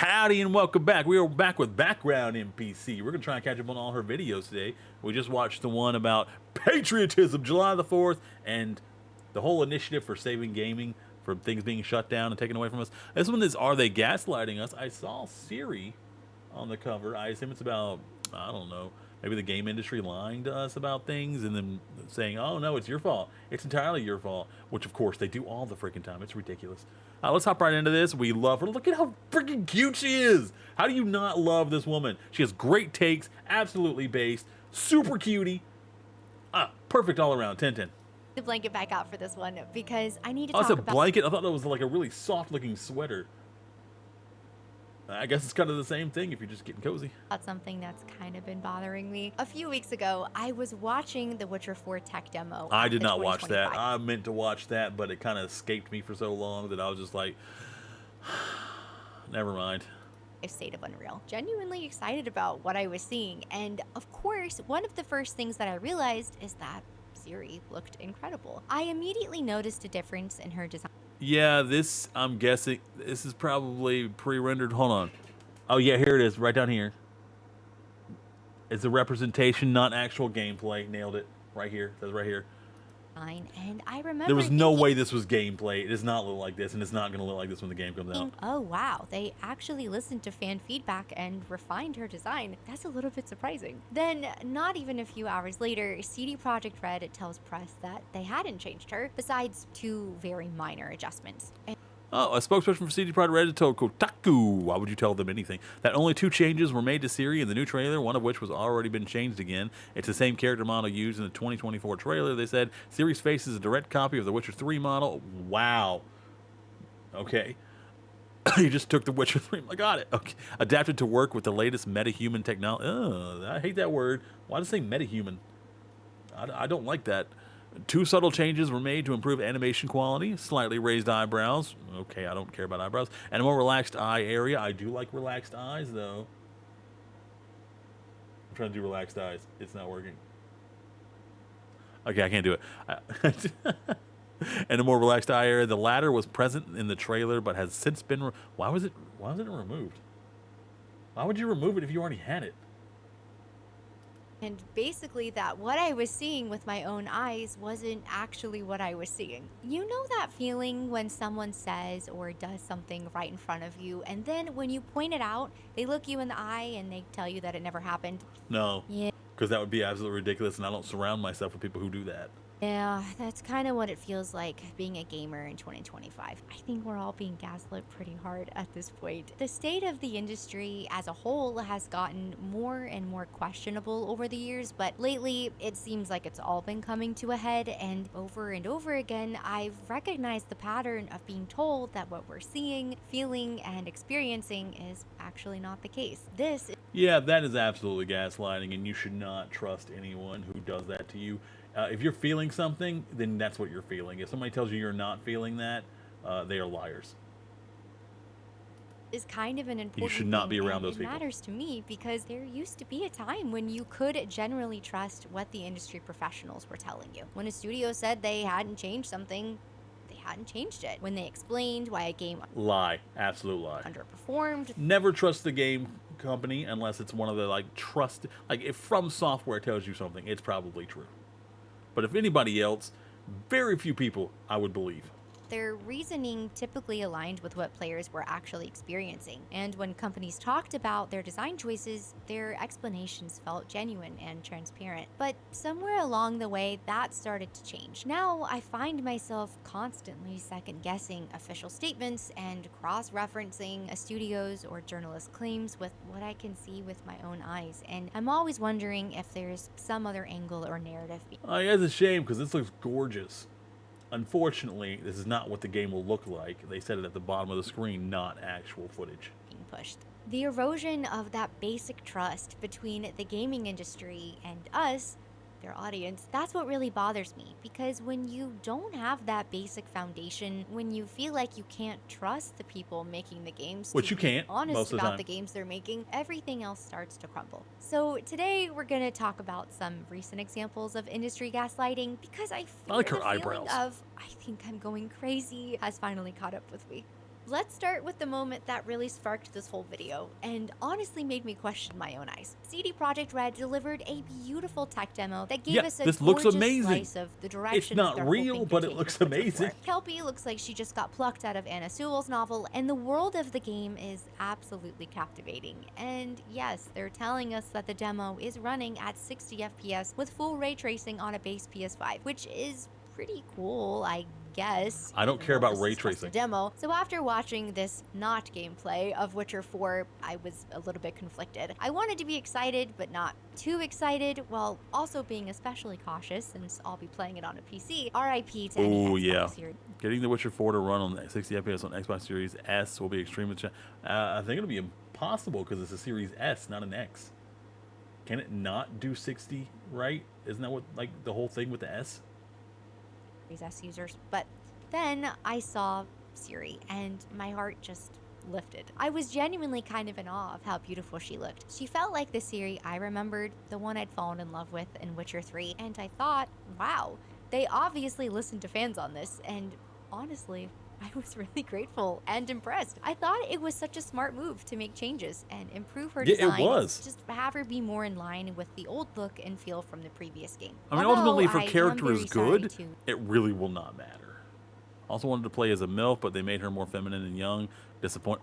Howdy and welcome back. We are back with Background NPC. We're going to try and catch up on all her videos today. We just watched the one about patriotism, July the 4th, and the whole initiative for saving gaming from things being shut down and taken away from us. This one is Are They Gaslighting Us? I saw Siri on the cover. I assume it's about, I don't know, maybe the game industry lying to us about things and then saying, oh no, it's your fault. It's entirely your fault, which of course they do all the freaking time. It's ridiculous. Let's hop right into this. We love her. Look at how freaking cute she is. How do you not love this woman? She has great takes, absolutely based, super cutie. Perfect all around. 10-10. The blanket back out for this one because I need to Oh, talk it's a about blanket? I thought that was like a really soft looking sweater. I guess it's kind of the same thing if you're just getting cozy. something that's kind of been bothering me. A few weeks ago, I was watching the Witcher 4 tech demo. I at did the not watch that. 2025 I meant to watch that, but it kind of escaped me for so long that I was just like, never mind. State of Unreal. Genuinely excited about what I was seeing. And of course, one of the first things that I realized is that Siri looked incredible. I immediately noticed a difference in her design. Yeah, this, I'm guessing, this is probably pre-rendered. Hold on. Oh, yeah, here it is, right down here. It's a representation, not actual gameplay. Nailed it. Right here. It says right here. And I remember There was no thinking, way this was gameplay. It does not look like this, and it's not going to look like this when the game comes out. oh wow, they actually listened to fan feedback and refined her design. That's a little bit surprising. Then, not even a few hours later, CD Projekt Red tells press that they hadn't changed her, besides two very minor adjustments. Oh, a spokesperson for CD Projekt Red told Kotaku, why would you tell them anything, that only two changes were made to Siri in the new trailer, one of which was already been changed again. It's the same character model used in the 2024 trailer. They said Siri's face is a direct copy of the Witcher 3 model. Wow. Okay. You just took the Witcher 3. I got it. Okay. Adapted to work with the latest metahuman technology. I hate that word. Why does it say metahuman? I don't like that. Two subtle changes were made to improve animation quality, slightly raised eyebrows. Okay, I don't care about eyebrows. And a more relaxed eye area. I do like relaxed eyes, though. I'm trying to do relaxed eyes. It's not working. Okay, I can't do it. And a more relaxed eye area. The latter was present in the trailer, but has since been... Why was it removed? Why would you remove it if you already had it? And basically that what I was seeing with my own eyes wasn't actually what I was seeing. You know that feeling when someone says or does something right in front of you, and then when you point it out, they look you in the eye and they tell you that it never happened? No. Yeah. Because that would be absolutely ridiculous, and I don't surround myself with people who do that. Yeah, that's kind of what it feels like being a gamer in 2025. I think we're all being gaslit pretty hard at this point. The state of the industry as a whole has gotten more and more questionable over the years, but lately it seems like it's all been coming to a head, and over again, I've recognized the pattern of being told that what we're seeing, feeling, and experiencing is actually not the case. Yeah, that is absolutely gaslighting, and you should not trust anyone who does that to you. If you're feeling something, then that's what you're feeling. If somebody tells you you're not feeling that, they are liars. Is kind of an important You should not be thing, around and those it people. matters to me because there used to be a time when you could generally trust what the industry professionals were telling you. When a studio said they hadn't changed something, they hadn't changed it. When they explained why a game Lie. Absolute lie. underperformed, Never trust the game company unless it's one of the, like, trust... Like, if From Software tells you something, it's probably true. But if anybody else, very few people I would believe. their reasoning typically aligned with what players were actually experiencing. And when companies talked about their design choices, their explanations felt genuine and transparent. But somewhere along the way, that started to change. Now, I find myself constantly second-guessing official statements and cross-referencing a studio's or journalist claims with what I can see with my own eyes. And I'm always wondering if there's some other angle or narrative Yeah, it's a shame because this looks gorgeous. Unfortunately, this is not what the game will look like. They said it at the bottom of the screen, not actual footage. being pushed. The erosion of that basic trust between the gaming industry and us, their audience, that's what really bothers me. Because when you don't have that basic foundation, when you feel like you can't trust the people making the games, Which to you be can't, honest most of the about time. the games they're making, everything else starts to crumble. So today we're gonna talk about some recent examples of industry gaslighting because I fear like her the feeling eyebrows. of I think I'm going crazy has finally caught up with me. Let's start with the moment that really sparked this whole video and honestly made me question my own eyes. CD Projekt Red delivered a beautiful tech demo that gave Yeah, us a this looks gorgeous amazing. slice of the It's direction not that they're real, hoping to but it take looks The Witcher amazing. 4. Kelpie looks like she just got plucked out of Anna Sewell's novel, and the world of the game is absolutely captivating. And yes, they're telling us that the demo is running at 60 FPS with full ray tracing on a base PS5, which is pretty cool, I guess. I don't even care though about this ray is just a tracing. demo. So after watching this not gameplay of Witcher 4, I was a little bit conflicted. I wanted to be excited, but not too excited, while also being especially cautious since I'll be playing it on a PC. RIP to any Oh Xbox yeah, Series. getting The Witcher 4 to run on 60 FPS on Xbox Series S will be extremely I think it'll be impossible because it's a Series S, not an X. Can it not do 60, right? Isn't that what, like, the whole thing with the S? S users. But then I saw Ciri and my heart just lifted. I was genuinely kind of in awe of how beautiful she looked. She felt like the Ciri I remembered, the one I'd fallen in love with in Witcher 3, and I thought, wow, they obviously listened to fans on this, and honestly, I was really grateful and impressed. I thought it was such a smart move to make changes and improve her Yeah, it design. was. Just have her be more in line with the old look and feel from the previous game. I mean, Although ultimately, if her I am character is very sorry good, to it really will not matter. Also wanted to play as a MILF, but they made her more feminine and young.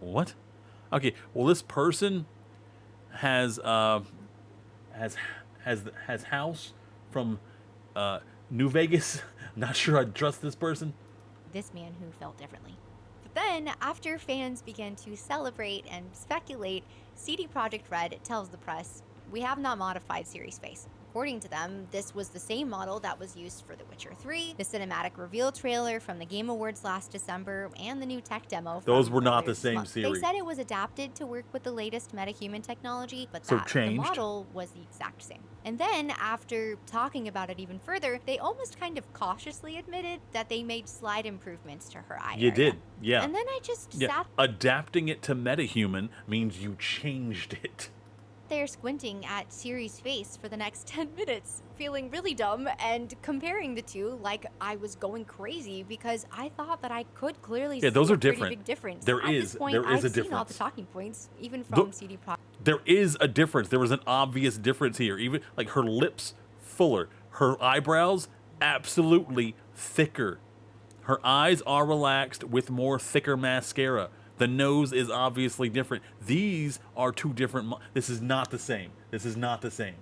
What? Okay, well, this person has House from New Vegas. Not sure I'd trust this person. this man who felt differently. But then, after fans began to celebrate and speculate, CD Projekt Red tells the press, "We have not modified Ciri's face." According to them, this was the same model that was used for The Witcher 3, the cinematic reveal trailer from the Game Awards last December, and the new tech demo. Those from were not earlier the this same month. They Ciri. said it was adapted to work with the latest metahuman technology, but So that the changed. model was the exact same. And then, after talking about it even further, they almost kind of cautiously admitted that they made slight improvements to her eye You area. did, yeah. And then I just Yeah, sat adapting it to metahuman means you changed it. there squinting at Ciri's face for the next 10 minutes, feeling really dumb and comparing the two like I was going crazy because I thought that I could clearly Yeah, see those a are pretty different. big difference. There At is- this point, there is I've a seen all the difference. talking points, even The- from CD Projekt. There is a difference. There was an obvious difference here. Even like her lips fuller, her eyebrows absolutely thicker. Her eyes are relaxed with more thicker mascara. The nose is obviously different. These are two different. This is not the same. This is not the same.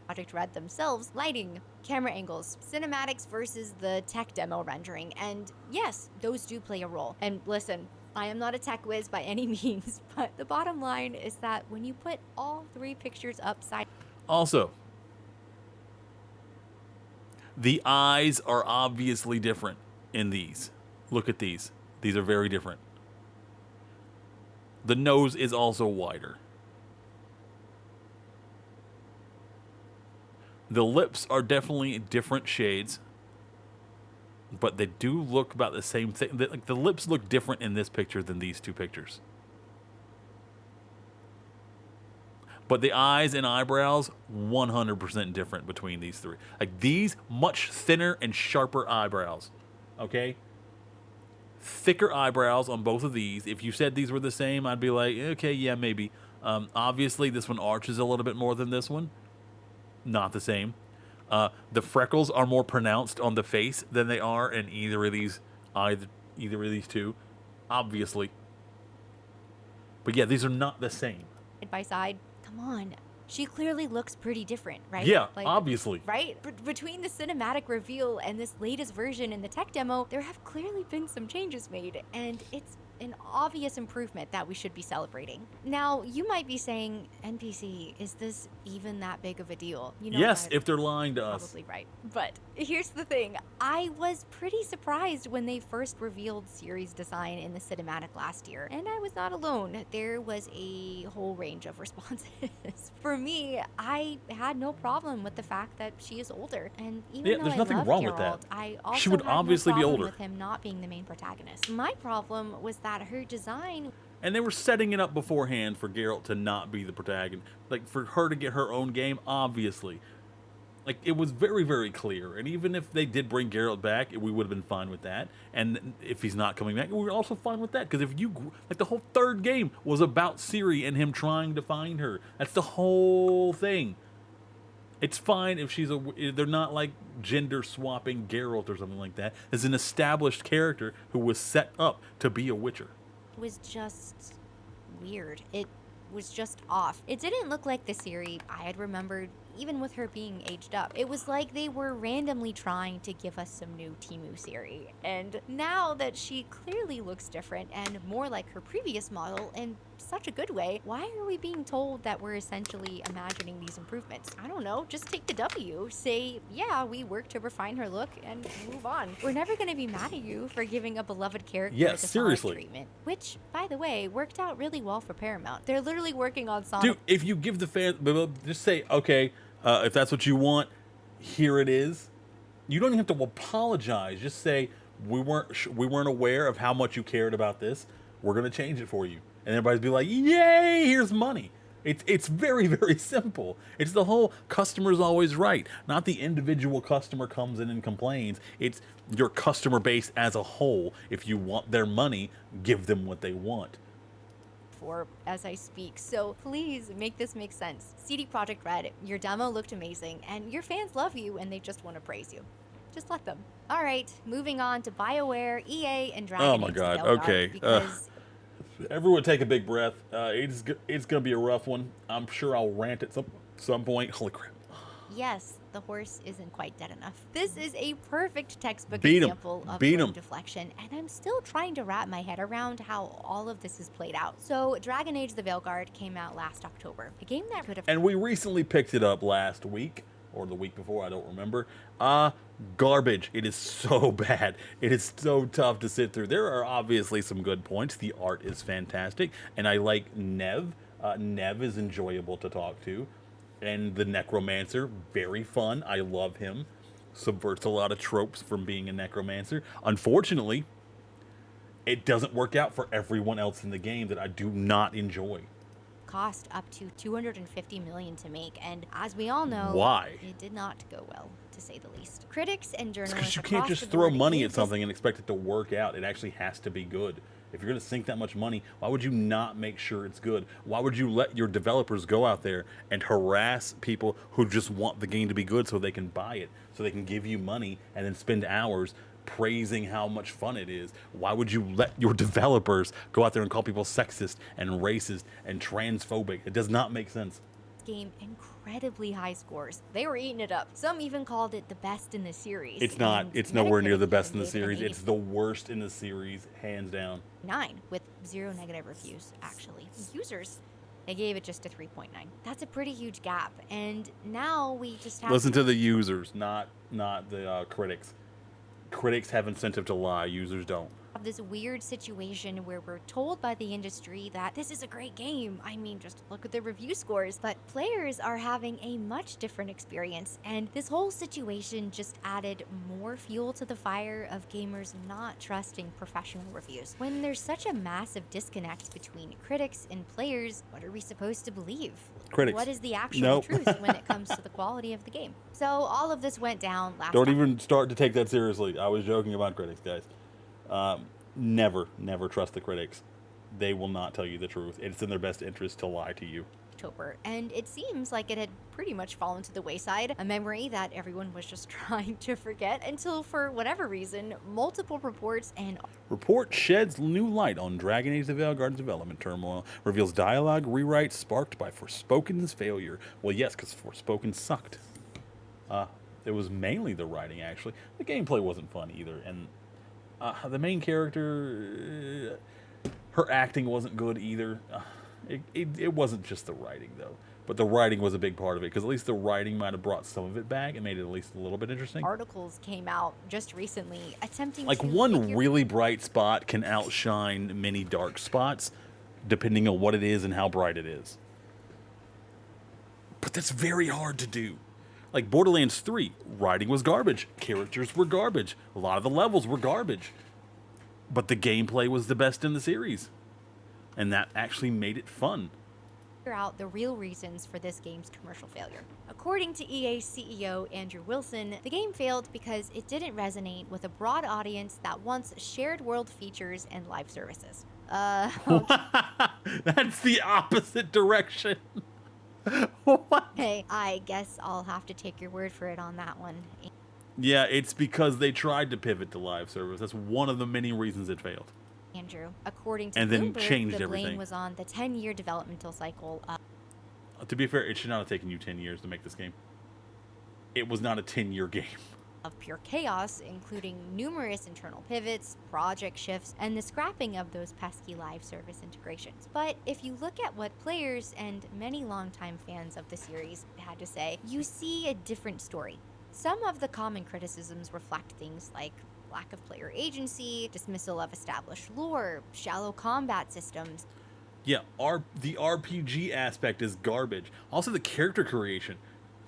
Projekt Red themselves, lighting, camera angles, cinematics versus the tech demo rendering. And yes, those do play a role. And listen, I am not a tech whiz by any means, but the bottom line is that when you put all three pictures upside Also, the eyes are obviously different in these. Look at these. These are very different. The nose is also wider. The lips are definitely different shades, but they do look about the same thing. Like the lips look different in this picture than these two pictures. But the eyes and eyebrows, 100% different between these three. Like these, much thinner and sharper eyebrows. Okay? Thicker eyebrows on both of these. If you said these were the same, I'd be like, okay, yeah, maybe. Obviously, this one arches a little bit more than this one. Not the same. The freckles are more pronounced on the face than they are in either of these two, obviously. But yeah, these are not the same. by side. Come on. She clearly looks pretty different, right? Yeah, obviously. Right? Between the cinematic reveal and this latest version in the tech demo, there have clearly been some changes made, and it's an obvious improvement that we should be celebrating. Now, you might be saying, NPC, is this even that big of a deal? You know Yes, what? if they're lying to us. Probably right. But here's the thing. I was pretty surprised when they first revealed Ciri's design in the cinematic last year. And I was not alone. There was a whole range of responses. For me, I had no problem with the fact that she is older. And even Yeah, though there's I nothing love wrong with Geralt, that. I also She would had obviously no be problem older. with him not being the main protagonist. My problem was that her design And they were setting it up beforehand for Geralt to not be the protagonist. Like, for her to get her own game, obviously. Like, it was very, very clear. And even if they did bring Geralt back, we would have been fine with that. And if he's not coming back, we're also fine with that. Because if like, the whole third game was about Ciri and him trying to find her. That's the whole thing. It's fine if they're not like gender swapping Geralt or something like that. As an established character who was set up to be a Witcher. It was just weird. It was just off. It didn't look like the Ciri I had remembered, even with her being aged up. It was like they were randomly trying to give us some new Temu Ciri. And now that she clearly looks different and more like her previous model in such a good way, why are we being told that we're essentially imagining these improvements? I don't know, just take the W. Say, yeah, we worked to refine her look and move on. We're never gonna be mad at you for giving a beloved character Yes, the seriously. Sonic treatment. Which, by the way, worked out really well for Paramount. They're literally working on Sonic. Dude, if you give the fans, just say, okay, if that's what you want, here it is. You don't even have to apologize. Just say, we weren't aware of how much you cared about this. We're gonna change it for you, and everybody's be like, yay! Here's money. It's very, very simple. It's the whole customer's always right, not the individual customer comes in and complains. It's your customer base as a whole. If you want their money, give them what they want. For as I speak, so please make this make sense. CD Projekt Red, your demo looked amazing, and your fans love you and they just want to praise you. Just let them. All right, moving on to BioWare, EA, and Dragon Oh my Age God, Veilguard, okay. Because Everyone take a big breath. It's going to be a rough one. I'm sure I'll rant at some point. Holy crap. yes, the horse isn't quite dead enough. This is a perfect textbook Beat 'em. example of Beat 'em. blame deflection, and I'm still trying to wrap my head around how all of this is played out. So, Dragon Age The Veilguard came out last October, a game that could have And we recently picked it up last week, or the week before, I don't remember. Garbage. It is so bad. It is so tough to sit through. There are obviously some good points. The art is fantastic, and I like Nev. Nev is enjoyable to talk to. And the Necromancer, very fun. I love him. Subverts a lot of tropes from being a Necromancer. Unfortunately, it doesn't work out for everyone else in the game that I do not enjoy. cost up to $250 million to make, and as we all know, Why? it did not go well, to say the least. Critics and Because journalists you across can't the just throw board money gave at this something and expect it to work out. It actually has to be good. If you're going to sink that much money, why would you not make sure it's good? Why would you let your developers go out there and harass people who just want the game to be good so they can buy it, so they can give you money and then spend hours praising how much fun it is? Why would you let your developers go out there and call people sexist and racist and transphobic? It does not make sense. game incredibly high scores. They were eating it up. Some even called it the best in the series. It's not. and It's nowhere near Metacritic the best in even the gave it an series. It's the worst in the series, hands down. 89 with 0 negative reviews, actually. Users, they gave it just a 3.9. That's a pretty huge gap, and now we just have Listen to the users, not the critics. Critics have incentive to lie. Users don't. have this weird situation where we're told by the industry that this is a great game. I mean, just look at the review scores. But players are having a much different experience, and this whole situation just added more fuel to the fire of gamers not trusting professional reviews. When there's such a massive disconnect between critics and players, what are we supposed to believe? Critics. What is the actual Nope. truth when it comes to the quality of the game? So all of this went down last Don't even start to take that seriously. I was joking about critics, guys. Never trust the critics. They will not tell you the truth. It's in their best interest to lie to you. October, and it seems like it had pretty much fallen to the wayside, a memory that everyone was just trying to forget until, for whatever reason, multiple reports and Report sheds new light on Dragon Age The Veilguard's development turmoil. Reveals dialogue rewrites sparked by Forspoken's failure. Well, yes, because Forspoken sucked. It was mainly the writing, actually. The gameplay wasn't fun either, and the main character, her acting wasn't good either. It wasn't just the writing, though. But the writing was a big part of it, because at least the writing might have brought some of it back and made it at least a little bit interesting. articles came out just recently attempting Like, to one figure really bright spot can outshine many dark spots, depending on what it is and how bright it is. But that's very hard to do. Like Borderlands 3, writing was garbage, characters were garbage, a lot of the levels were garbage. But the gameplay was the best in the series. And that actually made it fun. out the real reasons for this game's commercial failure. According to EA's CEO Andrew Wilson, the game failed because it didn't resonate with a broad audience that wants shared world features and live services. That's the opposite direction. What? Okay, I guess I'll have to take your word for it on that one. Yeah, it's because they tried to pivot to live service. That's one of the many reasons it failed. Andrew, according to And then Bloomberg, changed the everything. blame was on the 10-year developmental cycle To be fair, it should not have taken you 10 years to make this game. It was not a 10-year game. of pure chaos, including numerous internal pivots, project shifts, and the scrapping of those pesky live service integrations. But if you look at what players and many longtime fans of the series had to say, you see a different story. Some of the common criticisms reflect things like lack of player agency, dismissal of established lore, shallow combat systems. Yeah, the RPG aspect is garbage. Also, the character creation,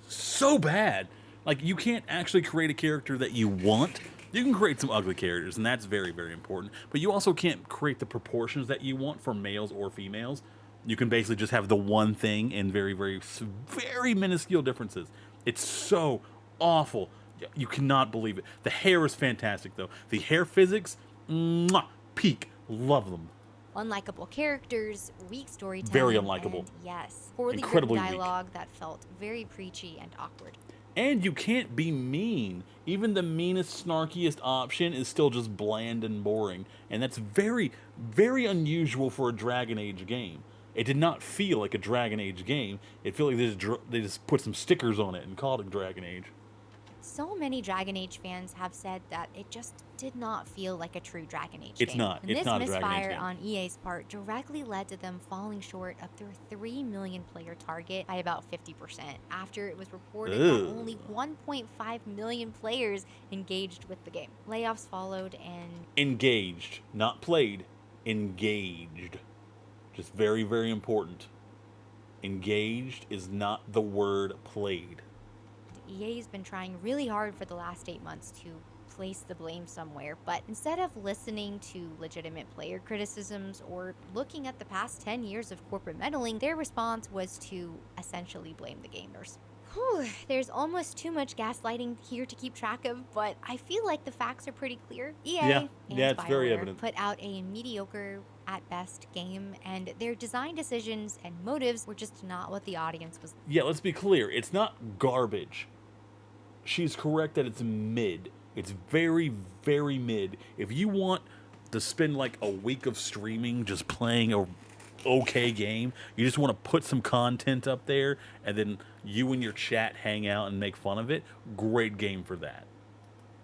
so bad. Like, you can't actually create a character that you want. You can create some ugly characters, and that's very, very important. But you also can't create the proportions that you want for males or females. You can basically just have the one thing in very, very, very minuscule differences. It's so awful. You cannot believe it. The hair is fantastic, though. The hair physics, mwah, peak. Love them. Unlikable characters, weak storytelling. Very unlikable. And yes, poorly Incredibly written weak. dialogue that felt very preachy and awkward. And you can't be mean. Even the meanest, snarkiest option is still just bland and boring. And that's very, very unusual for a Dragon Age game. It did not feel like a Dragon Age game. It felt like they just put some stickers on it and called it Dragon Age. So many Dragon Age fans have said that it just did not feel like a true Dragon Age It's game. not. And It's this not a Dragon Age misfire game. on EA's part directly led to them falling short of their 3 million player target by about 50%, after it was reported that Ugh. only 1.5 million players engaged with the game. Layoffs followed, and Engaged, not played. Engaged. Just very, very important. Engaged is not the word played. EA's been trying really hard for the last 8 months to place the blame somewhere, but instead of listening to legitimate player criticisms or looking at the past 10 years of corporate meddling, their response was to essentially blame the gamers. Whew, there's almost too much gaslighting here to keep track of, but I feel like the facts are pretty clear. EA Yeah, and it's very BioWare evident. put out a mediocre at best game, and their design decisions and motives were just not what the audience was. Yeah, let's be clear. It's not garbage. She's correct that it's mid. It's very, very mid. If you want to spend like a week of streaming just playing a okay game, you just want to put some content up there and then you and your chat hang out and make fun of it, great game for that.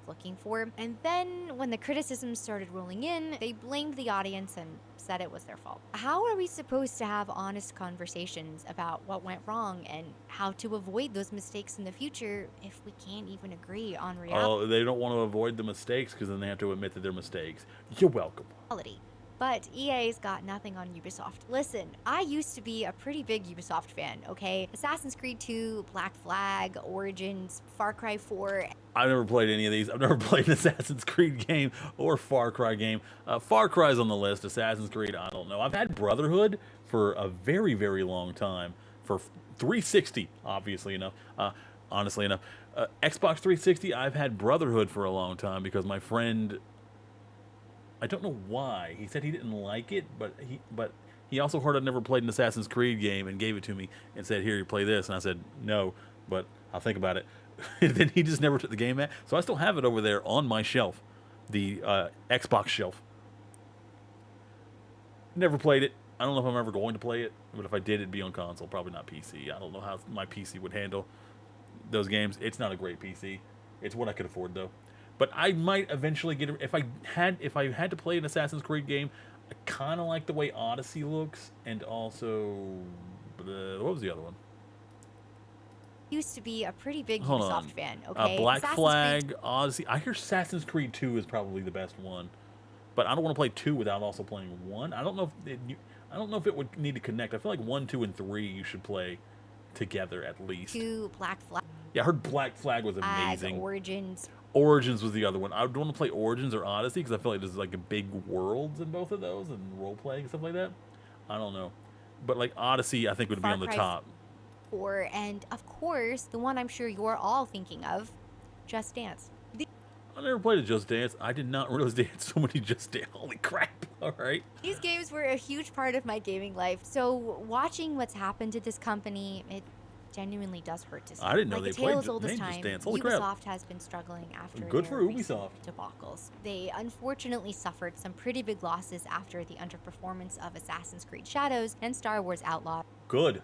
Looking for. And then when the criticisms started rolling in, they blamed the audience and said it was their fault. How are we supposed to have honest conversations about what went wrong and how to avoid those mistakes in the future if we can't even agree on Oh, they don't want to avoid the mistakes because then they have to admit that they're mistakes. You're welcome. reality? But EA's got nothing on Ubisoft. Listen, I used to be a pretty big Ubisoft fan, okay? Assassin's Creed 2, Black Flag, Origins, Far Cry 4. I've never played any of these. I've never played an Assassin's Creed game or Far Cry game. Far Cry's on the list. Assassin's Creed, I don't know. I've had Brotherhood for a very, very long time. For 360, obviously enough. Honestly enough. Xbox 360, I've had Brotherhood for a long time because my friend, I don't know why. He said he didn't like it, but he also heard I'd never played an Assassin's Creed game and gave it to me and said, "Here, you play this." And I said, "No, but I'll think about it." And then he just never took the game back. So I still have it over there on my shelf, the Xbox shelf. Never played it. I don't know if I'm ever going to play it, but if I did, it'd be on console, probably not PC. I don't know how my PC would handle those games. It's not a great PC. It's what I could afford though. But I might eventually get it if I had to play an Assassin's Creed game. I kind of like the way Odyssey looks, and also what was the other one? Used to be a pretty big Hold Ubisoft on. fan, okay? Black Assassin's Flag, Creed Odyssey. I hear Assassin's Creed 2 is probably the best one, but I don't want to play 2 without also playing 1. I don't know if it would need to connect. I feel like 1, 2, and 3 you should play together at least. 2, Black Flag, Yeah, I heard Black Flag was amazing. Origins. Origins was the other one. I would want to play Origins or Odyssey because I feel like there's like a big worlds in both of those and role playing and stuff like that. I don't know. But like Odyssey, I think would be Far on the Cry top. 4, and of course, the one I'm sure you're all thinking of, Just Dance. I never played a Just Dance. I did not realize they had so many Just Dance. Holy crap! All right. These games were a huge part of my gaming life, so watching what's happened to this company, it genuinely does hurt to see. I didn't know Like they a tale played as old as Just time, Dance. Holy crap. Ubisoft has been struggling after Good their for recent Ubisoft. debacles. They unfortunately suffered some pretty big losses after the underperformance of Assassin's Creed Shadows and Star Wars Outlaws. Good.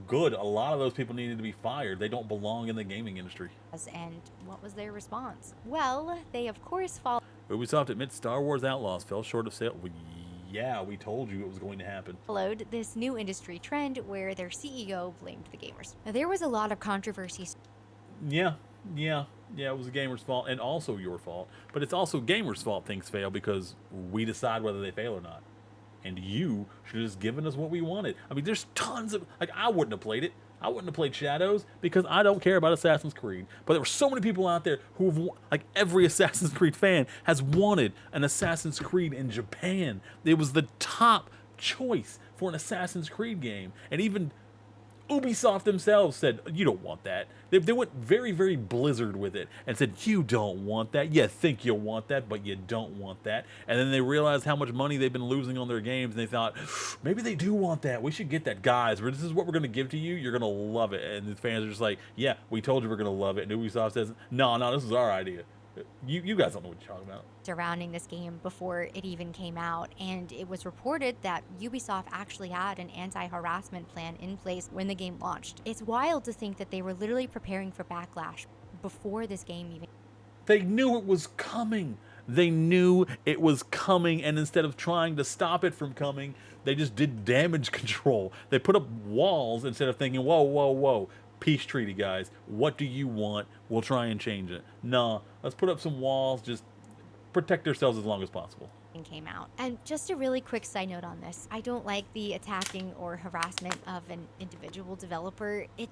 Good. A lot of those people needed to be fired. They don't belong in the gaming industry. And what was their response? Well, they of course followed Ubisoft admits Star Wars Outlaws fell short of sale. Well, yeah, we told you it was going to happen. this new industry trend where their CEO blamed the gamers. Now, there was a lot of controversy. Yeah, it was the gamer's fault and also your fault. But it's also gamers' fault things fail because we decide whether they fail or not. And you should have just given us what we wanted. I mean, there's tons of, like, I wouldn't have played it. I wouldn't have played Shadows because I don't care about Assassin's Creed. But there were so many people out there who have, like, every Assassin's Creed fan has wanted an Assassin's Creed in Japan. It was the top choice for an Assassin's Creed game. And even Ubisoft themselves said, you don't want that. They went very, very Blizzard with it and said, you don't want that. You think you'll want that, but you don't want that. And then they realized how much money they've been losing on their games, and they thought, maybe they do want that. We should get that. Guys, this is what we're going to give to you. You're going to love it. And the fans are just like, yeah, we told you we're going to love it. And Ubisoft says, no, this is our idea. You guys don't know what you're talking about. Surrounding this game before it even came out, and it was reported that Ubisoft actually had an anti-harassment plan in place when the game launched. It's wild to think that they were literally preparing for backlash before this game even. They knew it was coming. They knew it was coming, and instead of trying to stop it from coming, they just did damage control. They put up walls instead of thinking, whoa. Peace treaty, guys. What do you want? We'll try and change it. No, let's put up some walls. Just protect ourselves as long as possible. Came out. And just a really quick side note on this, I don't like the attacking or harassment of an individual developer. It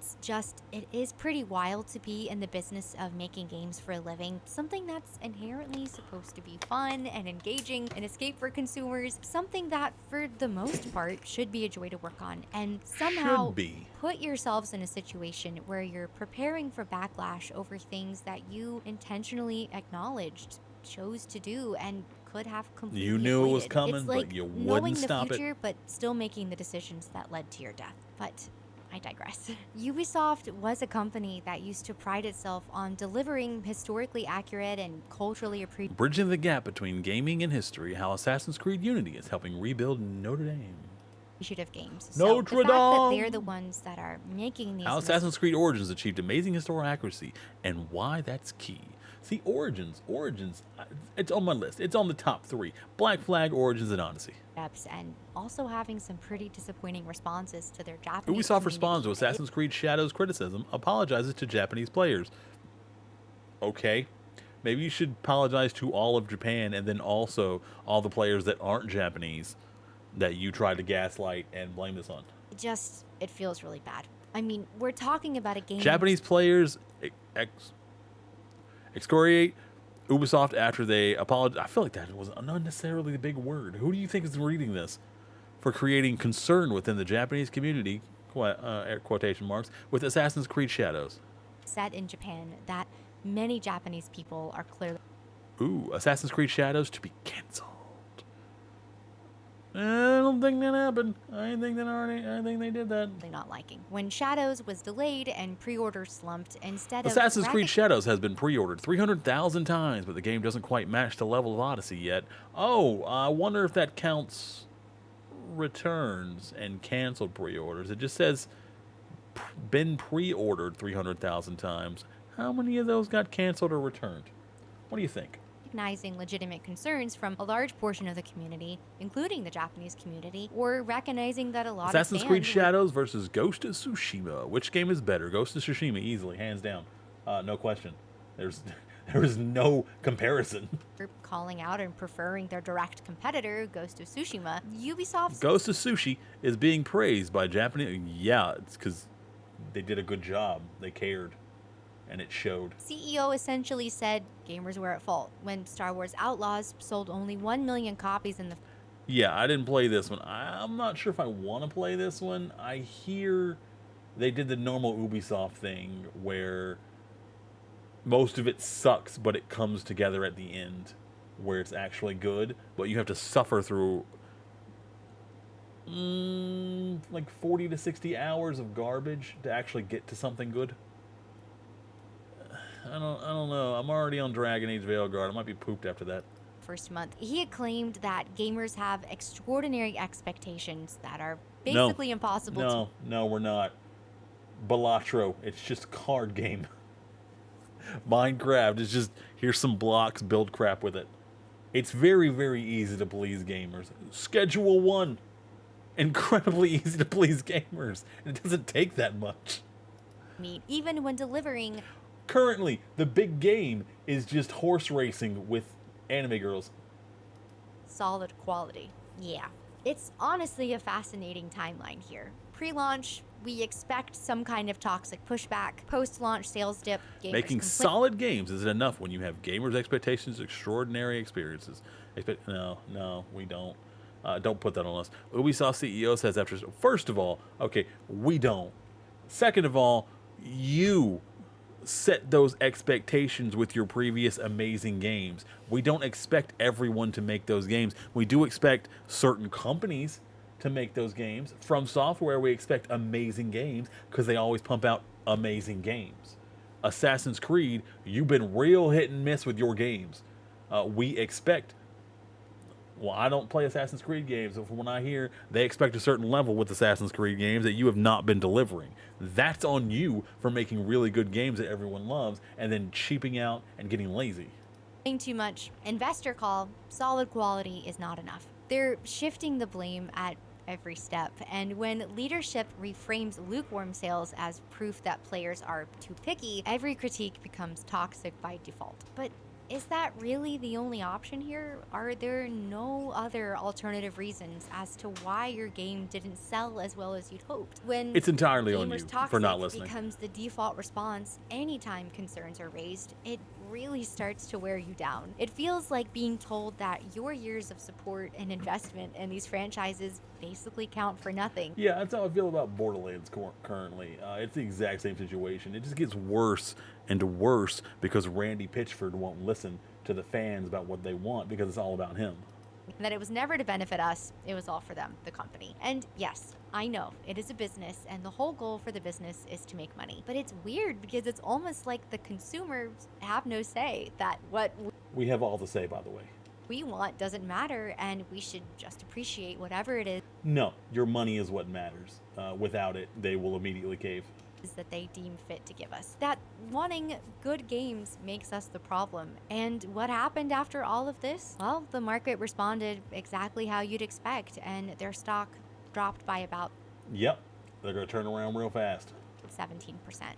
is pretty wild to be in the business of making games for a living, something that's inherently supposed to be fun and engaging, an escape for consumers, something that for the most part should be a joy to work on, and somehow put yourselves in a situation where you're preparing for backlash over things that you intentionally acknowledged, chose to do, and could have completely You knew it was avoided. coming, It's like but you knowing wouldn't the stop future, it. but still making the decisions that led to your death. But I digress. Ubisoft was a company that used to pride itself on delivering historically accurate and culturally appreciated Bridging the gap between gaming and history, how Assassin's Creed Unity is helping rebuild Notre Dame. games. Notre the fact that Dame! they're the ones that are making these How Assassin's Creed Origins achieved amazing historical accuracy, and why that's key. See, Origins, it's on my list. It's on the top 3. Black Flag, Origins, and Odyssey. steps, and also having some pretty disappointing responses to their Japanese Ubisoft community. responds to Assassin's Creed Shadows criticism, apologizes to Japanese players. Okay, maybe you should apologize to all of Japan and then also all the players that aren't Japanese that you tried to gaslight and blame this on. It feels really bad. I mean, we're talking about a game. Japanese players excoriate Ubisoft after they apologize. I feel like that was unnecessarily the big word. Who do you think is reading this? For creating concern within the Japanese community, quotation marks, with Assassin's Creed Shadows. set in Japan that many Japanese people are clearly Ooh, Assassin's Creed Shadows to be canceled. I don't think that happened. I think they did that. not liking. When Shadows was delayed and pre-orders slumped, instead of Assassin's Creed Shadows has been pre-ordered 300,000 times, but the game doesn't quite match the level of Odyssey yet. Oh, I wonder if that counts returns and canceled pre-orders. It just says been pre-ordered 300,000 times. How many of those got canceled or returned? What do you think? recognizing legitimate concerns from a large portion of the community, including the Japanese community, or recognizing that a lot Assassin's of Creed fans Shadows versus Ghost of Tsushima. Which game is better? Ghost of Tsushima, easily, hands down. No question. There is no comparison. were calling out and preferring their direct competitor, Ghost of Tsushima. Ubisoft's Ghost of Sushi is being praised by Japanese. Yeah, it's because they did a good job. They cared, and it showed. CEO essentially said gamers were at fault when Star Wars Outlaws sold only 1 million copies in the Yeah, I didn't play this one. I'm not sure if I want to play this one. I hear they did the normal Ubisoft thing where most of it sucks, but it comes together at the end where it's actually good, but you have to suffer through like 40 to 60 hours of garbage to actually get to something good. I don't know. I'm already on Dragon Age Veilguard. I might be pooped after that. First month, he had claimed that gamers have extraordinary expectations that are No. basically impossible to. No, we're not. Balatro. It's just a card game. Minecraft is just here's some blocks, build crap with it. It's very, very easy to please gamers. Schedule 1. Incredibly easy to please gamers. It doesn't take that much. Meet, even when delivering Currently, the big game is just horse racing with anime girls. solid quality. Yeah. It's honestly a fascinating timeline here. Pre-launch, we expect some kind of toxic pushback. Post-launch sales dip, gamers Making complain. solid games isn't enough when you have gamers' expectations, extraordinary experiences. No, we don't. Don't put that on us. Ubisoft CEO says after. First of all, okay, we don't. Second of all, you set those expectations with your previous amazing games. We don't expect everyone to make those games. We do expect certain companies to make those games. From Software, we expect amazing games because they always pump out amazing games. Assassin's Creed, you've been real hit and miss with your games. We expect. Well, I don't play Assassin's Creed games, but from what I hear, they expect a certain level with Assassin's Creed games that you have not been delivering. That's on you for making really good games that everyone loves and then cheaping out and getting lazy. Too much. Investor call, solid quality is not enough. They're shifting the blame at every step, and when leadership reframes lukewarm sales as proof that players are too picky, every critique becomes toxic by default. But is that really the only option here? Are there no other alternative reasons as to why your game didn't sell as well as you'd hoped? When It's entirely on gamers you toxic for not listening. becomes the default response anytime concerns are raised, it really starts to wear you down. It feels like being told that your years of support and investment in these franchises basically count for nothing. Yeah, that's how I feel about Borderlands currently. It's the exact same situation. It just gets worse and worse because Randy Pitchford won't listen to the fans about what they want because it's all about him. And that it was never to benefit us, it was all for them, the company. And yes, I know it is a business, and the whole goal for the business is to make money. But it's weird because it's almost like the consumers have no say, that what We have all to say, by the way. we want doesn't matter, and we should just appreciate whatever it is No, your money is what matters. Without it, they will immediately cave. that they deem fit to give us. That wanting good games makes us the problem. And what happened after all of this? Well, the market responded exactly how you'd expect, and their stock dropped by about Yep, they're going to turn around real fast. 17%.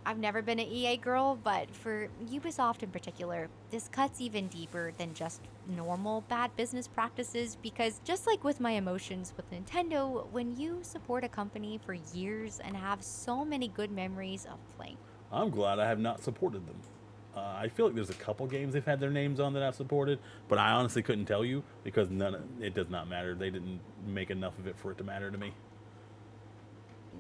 I've never been an EA girl, but for Ubisoft in particular, this cuts even deeper than just normal bad business practices, because just like with my emotions with Nintendo, when you support a company for years and have so many good memories of playing, I'm glad I have not supported them. I feel like there's a couple games they've had their names on that I've supported, but I honestly couldn't tell you because it does not matter. They didn't make enough of it for it to matter to me.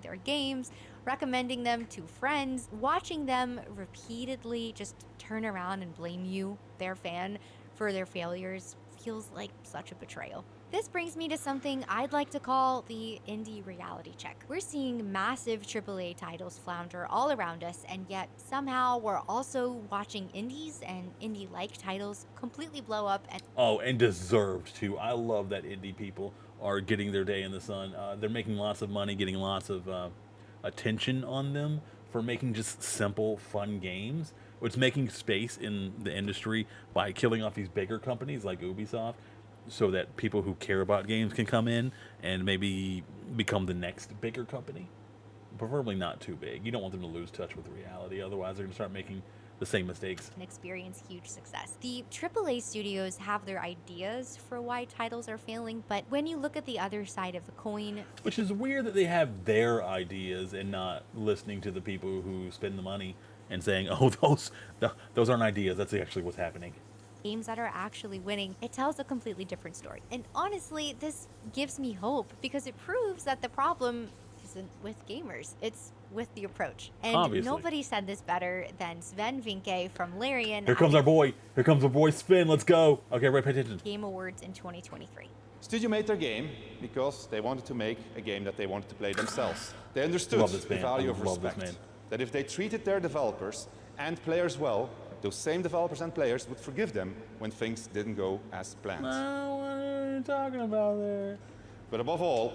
their games, recommending them to friends, watching them repeatedly just turn around and blame you, their fan, for their failures feels like such a betrayal. This brings me to something I'd like to call the indie reality check. We're seeing massive AAA titles flounder all around us, and yet somehow we're also watching indies and indie-like titles completely blow up and Oh, and deserved too. I love that indie people are getting their day in the sun. They're making lots of money, getting lots of attention on them for making just simple, fun games. It's making space in the industry by killing off these bigger companies like Ubisoft so that people who care about games can come in and maybe become the next bigger company. Preferably not too big. You don't want them to lose touch with reality. Otherwise, they're going to start making the same mistakes. experience huge success. The AAA studios have their ideas for why titles are failing, but when you look at the other side of the coin, Which is weird that they have their ideas and not listening to the people who spend the money and saying, "Oh, those aren't ideas. That's actually what's happening." games that are actually winning, it tells a completely different story. And honestly, this gives me hope because it proves that the problem isn't with gamers, it's with the approach. And Obviously. nobody said this better than Sven Vinke from Larian Here at comes the our boy. Here comes our boy Sven. Let's go. Okay, right, pay attention. Game Awards in 2023. Studio made their game because they wanted to make a game that they wanted to play themselves. They understood Love this the man. value I of love this respect. man. That if they treated their developers and players well, those same developers and players would forgive them when things didn't go as planned. What are you talking about there? But above all,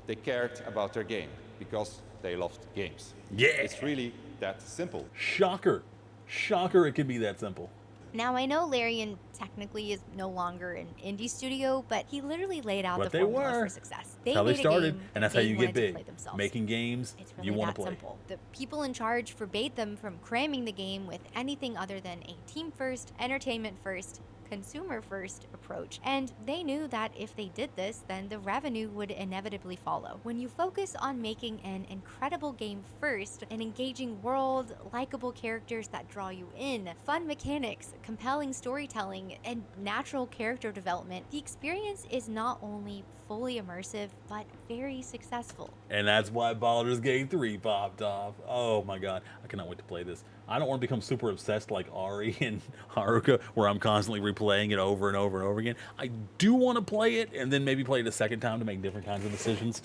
they cared about their game because they loved games. Yeah. It's really that simple. Shocker. Shocker, it could be that simple. Now, I know Larian technically is no longer an indie studio, but he literally laid out But the they formula were. for success. That's how they made a started, game and that's they how you get wanted to big. play themselves. Making games It's really you want that to play. simple. The people in charge forbade them from cramming the game with anything other than a team first, entertainment first, consumer first approach. And they knew that if they did this, then the revenue would inevitably follow. When you focus on making an incredible game first, an engaging world, likable characters that draw you in, fun mechanics, compelling storytelling, and natural character development, the experience is not only fully immersive, but very successful. And that's why Baldur's Gate 3 popped off. Oh my god, I cannot wait to play this. I don't want to become super obsessed like Ari and Haruka, where I'm constantly replaying it over and over and over again. I do want to play it, and then maybe play it a second time to make different kinds of decisions.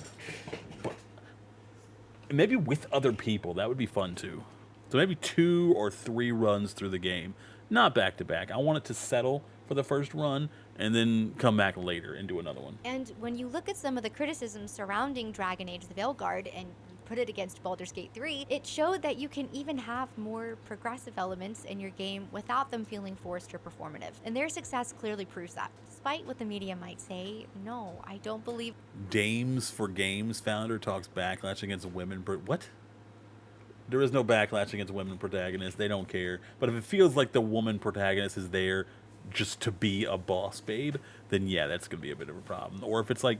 But maybe with other people, that would be fun too. So maybe 2 or 3 runs through the game, not back to back. I want it to settle for the first run, and then come back later and do another one. And when you look at some of the criticisms surrounding Dragon Age the Veilguard and put it against Baldur's Gate 3, it showed that you can even have more progressive elements in your game without them feeling forced or performative. And their success clearly proves that. Despite what the media might say, no, I don't believe. Dames for Games founder talks backlash against women. What? There is no backlash against women protagonists. They don't care. But if it feels like the woman protagonist is there just to be a boss babe, then yeah, that's going to be a bit of a problem. Or if it's like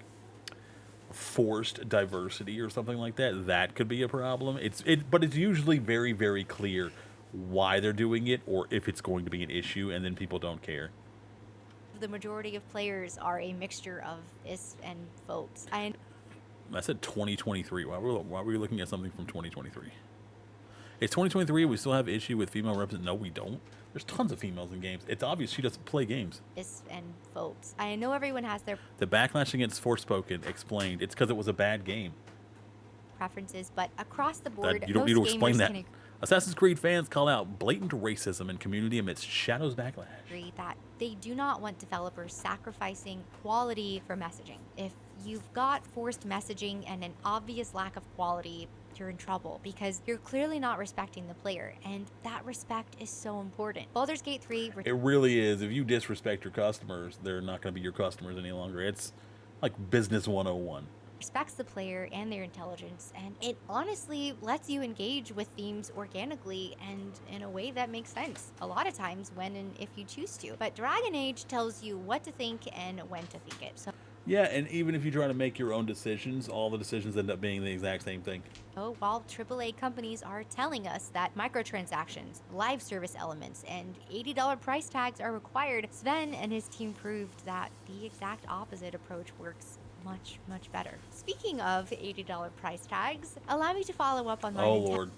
forced diversity or something like that, that could be a problem. But it's usually very, very clear why they're doing it, or if it's going to be an issue, and then people don't care. The majority of players are a mixture of is and votes. I said 2023. Why were we looking at something from 2023? It's 2023. We still have issue with female representation. No, we don't. There's tons of females in games. It's obvious she doesn't play games. Is and votes. I know everyone has their The backlash against Forspoken explained it's because it was a bad game. preferences, but across the board, You don't need to most explain gamers that. can Assassin's Creed fans call out blatant racism in community amidst Shadow's backlash. agree that they do not want developers sacrificing quality for messaging. If you've got forced messaging and an obvious lack of quality, you're in trouble because you're clearly not respecting the player, and that respect is so important. Baldur's Gate 3 It really is. If you disrespect your customers, they're not going to be your customers any longer. It's like business 101. respects the player and their intelligence, and it honestly lets you engage with themes organically and in a way that makes sense a lot of times when and if you choose to. But Dragon Age tells you what to think and when to think it. Yeah, and even if you try to make your own decisions, all the decisions end up being the exact same thing. So while AAA companies are telling us that microtransactions, live service elements, and $80 price tags are required, Sven and his team proved that the exact opposite approach works much, much better. Speaking of $80 price tags, allow me to follow up on my Oh, Lord.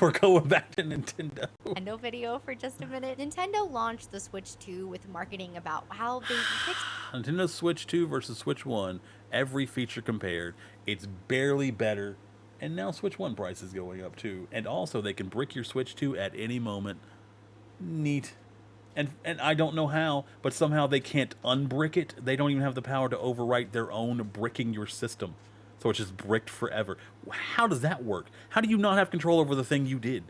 We're going back to Nintendo. Nintendo video for just a minute. Nintendo launched the Switch 2 with marketing about how they fixed Nintendo Switch 2 versus Switch 1, every feature compared. It's barely better. And now Switch 1 price is going up too. And also, they can brick your Switch 2 at any moment. Neat. And I don't know how, but somehow they can't unbrick it. They don't even have the power to overwrite their own bricking your system. So it's just bricked forever. How does that work? How do you not have control over the thing you did?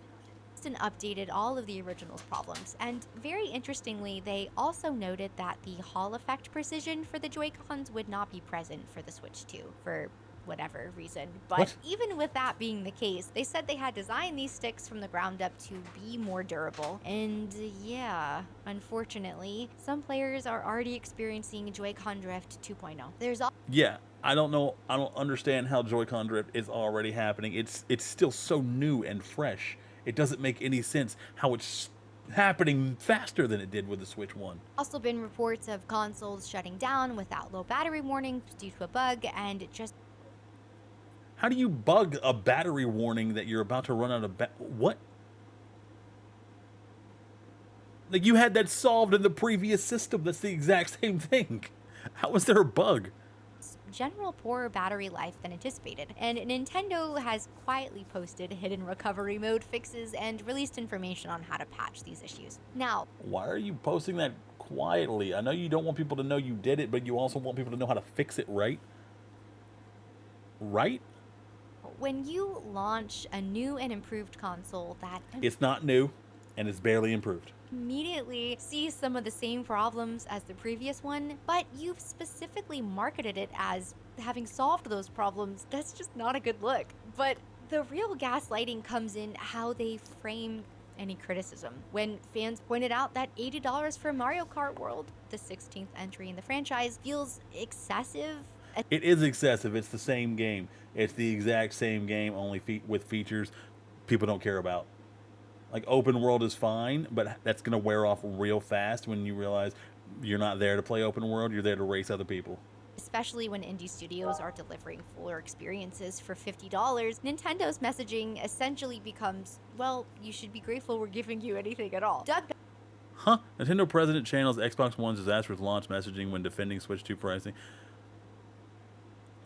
and updated all of the original's problems. And very interestingly, they also noted that the Hall effect precision for the Joy-Cons would not be present for the Switch 2 for whatever reason. But What? even with that being the case, they said they had designed these sticks from the ground up to be more durable. And yeah, unfortunately, some players are already experiencing Joy-Con drift 2.0. There's Yeah, I don't know. I don't understand how Joy-Con drift is already happening. It's still so new and fresh. It doesn't make any sense how it's happening faster than it did with the Switch 1. Also been reports of consoles shutting down without low battery warning due to a bug, and just How do you bug a battery warning that you're about to run out of what? Like, you had that solved in the previous system. That's the exact same thing. How is there a bug? general poorer battery life than anticipated. And Nintendo has quietly posted hidden recovery mode fixes and released information on how to patch these issues. Now, Why are you posting that quietly? I know you don't want people to know you did it, but you also want people to know how to fix it, right? Right? when you launch a new and improved console that It's not new, and it's barely improved. immediately sees some of the same problems as the previous one, but you've specifically marketed it as having solved those problems, that's just not a good look. But the real gaslighting comes in how they frame any criticism. When fans pointed out that $80 for Mario Kart World, the 16th entry in the franchise, feels excessive. It is excessive. It's the same game. It's the exact same game, only with features people don't care about. Like, open world is fine, but that's going to wear off real fast when you realize you're not there to play open world. You're there to race other people. Especially when indie studios are delivering fuller experiences for $50, Nintendo's messaging essentially becomes, well, you should be grateful we're giving you anything at all. Doug Huh? Nintendo president channels Xbox One's disastrous launch messaging when defending Switch 2 pricing.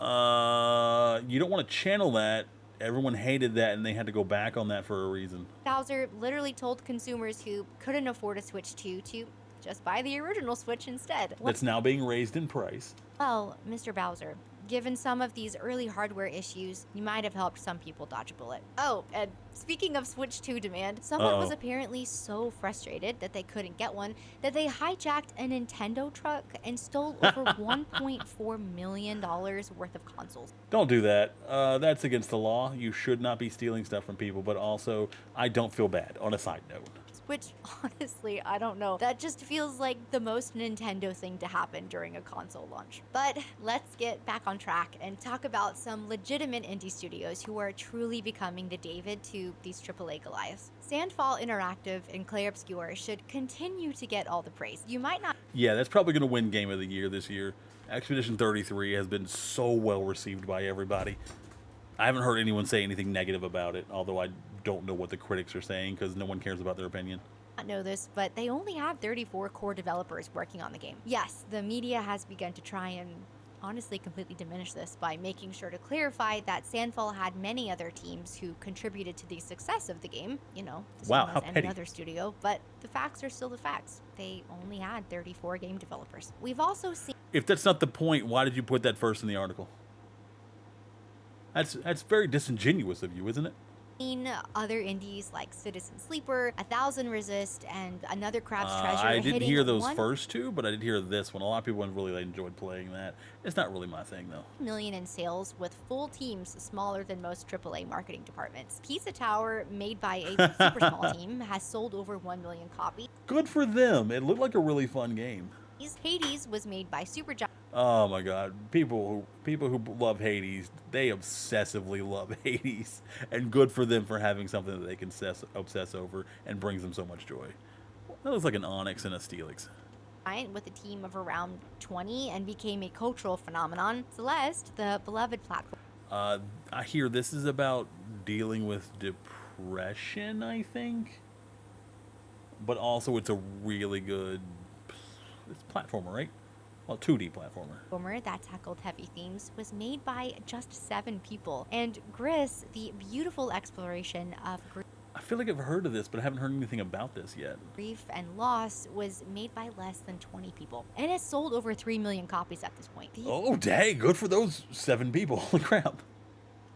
You don't want to channel that. Everyone hated that, and they had to go back on that for a reason. Bowser literally told consumers who couldn't afford a Switch 2 to just buy the original Switch instead. That's now being raised in price. Well, Mr. Bowser, given some of these early hardware issues, you might have helped some people dodge a bullet. Oh, and speaking of Switch 2 demand, someone was apparently so frustrated that they couldn't get one that they hijacked a Nintendo truck and stole over $1.4 million worth of consoles. Don't do that. That's against the law. You should not be stealing stuff from people, but also, I don't feel bad, on a side note. Which, honestly, I don't know. That just feels like the most Nintendo thing to happen during a console launch. But let's get back on track and talk about some legitimate indie studios who are truly becoming the David to these AAA Goliaths. Sandfall Interactive and Clair Obscur should continue to get all the praise. You might not... Yeah, that's probably going to win Game of the Year this year. Expedition 33 has been so well received by everybody. I haven't heard anyone say anything negative about it, although I don't know what the critics are saying because no one cares about their opinion. Not know this, but they only have 34 core developers working on the game. Yes, the media has begun to try and honestly completely diminish this by making sure to clarify that Sandfall had many other teams who contributed to the success of the game, the Wow, same how as any petty. other studio, but the facts are still the facts. They only had 34 game developers. We've also seen If that's not the point, why did you put that first in the article? That's very disingenuous of you, isn't it? other indies like Citizen Sleeper, 1000 Resist, and Another Crab's Treasure I didn't hitting hear those 1 first two, but I did hear this one. A lot of people really enjoyed playing that. It's not really my thing, though. million in sales with full teams smaller than most AAA marketing departments. Pizza Tower, made by a super small team, has sold over 1 million copies. Good for them. It looked like a really fun game. Hades was made by Supergiant Oh my God, people who love Hades, they obsessively love Hades, and good for them for having something that they can obsess over and brings them so much joy. That looks like an Onyx and a Steelix. with a team of around 20 and became a cultural phenomenon. Celeste, the beloved platform, I hear this is about dealing with depression, I think, but also it's a really good platformer, right? Well, 2D platformer. that tackled heavy themes, was made by just 7 people. And Gris, the beautiful exploration of I feel like I've heard of this, but I haven't heard anything about this yet. grief and loss, was made by less than 20 people. And has sold over 3 million copies at this point. Oh, dang, good for those 7 people. Holy crap.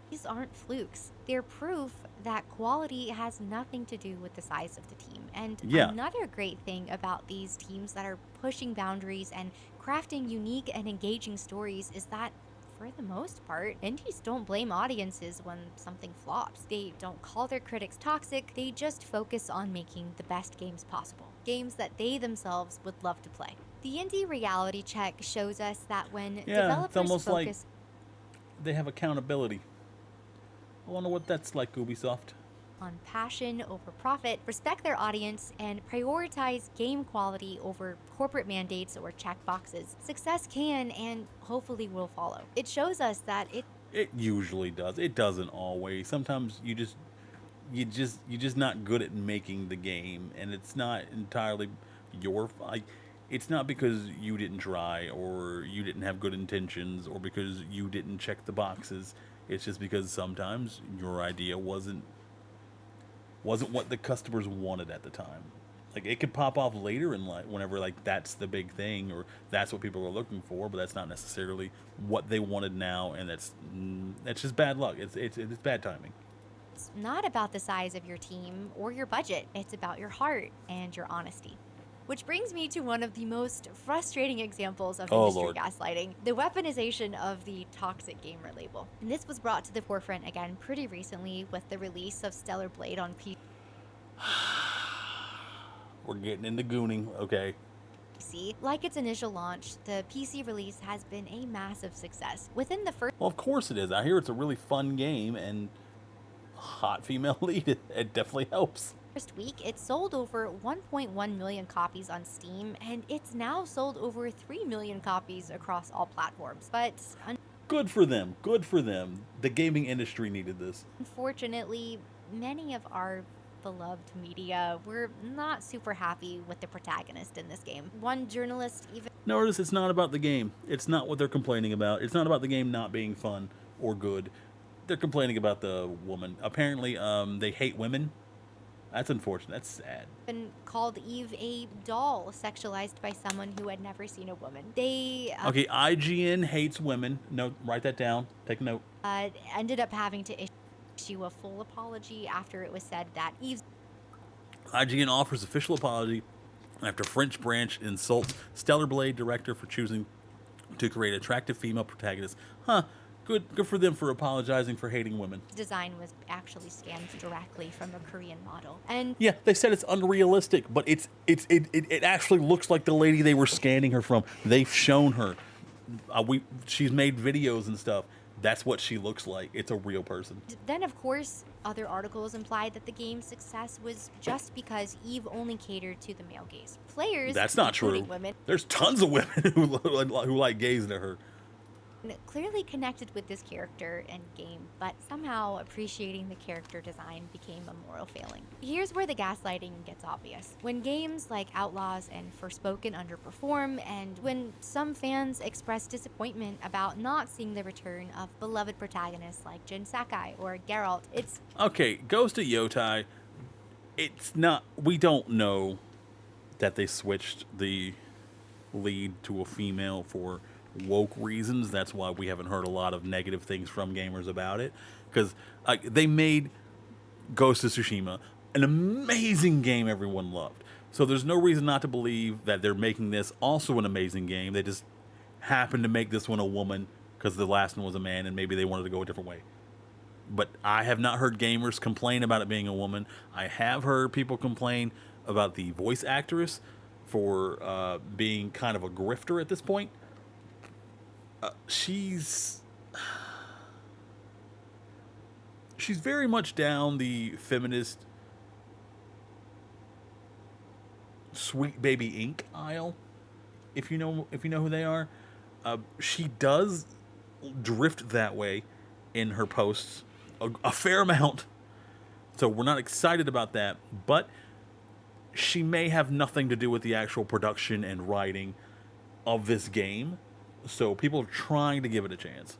These aren't flukes. They're proof that quality has nothing to do with the size of the team. And Yeah. another great thing about these teams that are pushing boundaries and crafting unique and engaging stories is that, for the most part, indies don't blame audiences when something flops. They don't call their critics toxic, they just focus on making the best games possible. Games that they themselves would love to play. The indie reality check shows us that when Yeah, developers it's almost like focus they have accountability. I wonder what that's like, Ubisoft. on passion over profit, respect their audience, and prioritize game quality over corporate mandates or checkboxes, success can and hopefully will follow. It shows us that It usually does. It doesn't always. Sometimes you're just not good at making the game, and it's not entirely your like. It's not because you didn't try or you didn't have good intentions or because you didn't check the boxes. It's just because sometimes your idea wasn't what the customers wanted at the time. Like it could pop off later in life, whenever like that's the big thing or that's what people are looking for, but that's not necessarily what they wanted now, and that's just bad luck. It's bad timing. it's not about the size of your team or your budget, it's about your heart and your honesty. Which brings me to one of the most frustrating examples of Oh, industry Lord. gaslighting, the weaponization of the toxic gamer label. And this was brought to the forefront again pretty recently with the release of Stellar Blade on We're getting into gooning, okay? PC. Like its initial launch, the PC release has been a massive success. Within the first Well, of course it is. I hear it's a really fun game and hot female lead. It definitely helps. week, it sold over 1.1 million copies on Steam, and it's now sold over 3 million copies across all platforms. But Good for them. Good for them. The gaming industry needed this. unfortunately, many of our beloved media were not super happy with the protagonist in this game. One journalist even Notice it's not about the game. It's not what they're complaining about. It's not about the game not being fun or good. They're complaining about the woman. Apparently, they hate women. That's unfortunate. That's sad. called Eve a doll sexualized by someone who had never seen a woman. They Okay, IGN hates women. No, write that down. Take a note. ended up having to issue a full apology after it was said that Eve's IGN offers official apology after French branch insults Stellar Blade director for choosing to create attractive female protagonists. Huh. Good for them for apologizing for hating women. design was actually scanned directly from a Korean model. And Yeah, they said it's unrealistic, but it actually looks like the lady they were scanning her from. They've shown her. She's made videos and stuff. That's what she looks like. It's a real person. then, of course, other articles implied that the game's success was just because Eve only catered to the male gaze. Players, That's not true. including women, There's tons of women who like gazing at her. clearly connected with this character and game, but somehow appreciating the character design became a moral failing. Here's where the gaslighting gets obvious. When games like Outlaws and Forspoken underperform, and when some fans express disappointment about not seeing the return of beloved protagonists like Jin Sakai or Geralt, it's Okay, Ghost of Yotai. It's not. We don't know that they switched the lead to a female for woke reasons. That's why we haven't heard a lot of negative things from gamers about it. Because they made Ghost of Tsushima an amazing game everyone loved. So there's no reason not to believe that they're making this also an amazing game. They just happened to make this one a woman because the last one was a man and maybe they wanted to go a different way. But I have not heard gamers complain about it being a woman. I have heard people complain about the voice actress for being kind of a grifter at this point. She's very much down the feminist Sweet Baby Inc. aisle. If you know who they are, she does drift that way in her posts a fair amount. So we're not excited about that, but she may have nothing to do with the actual production and writing of this game. So people are trying to give it a chance.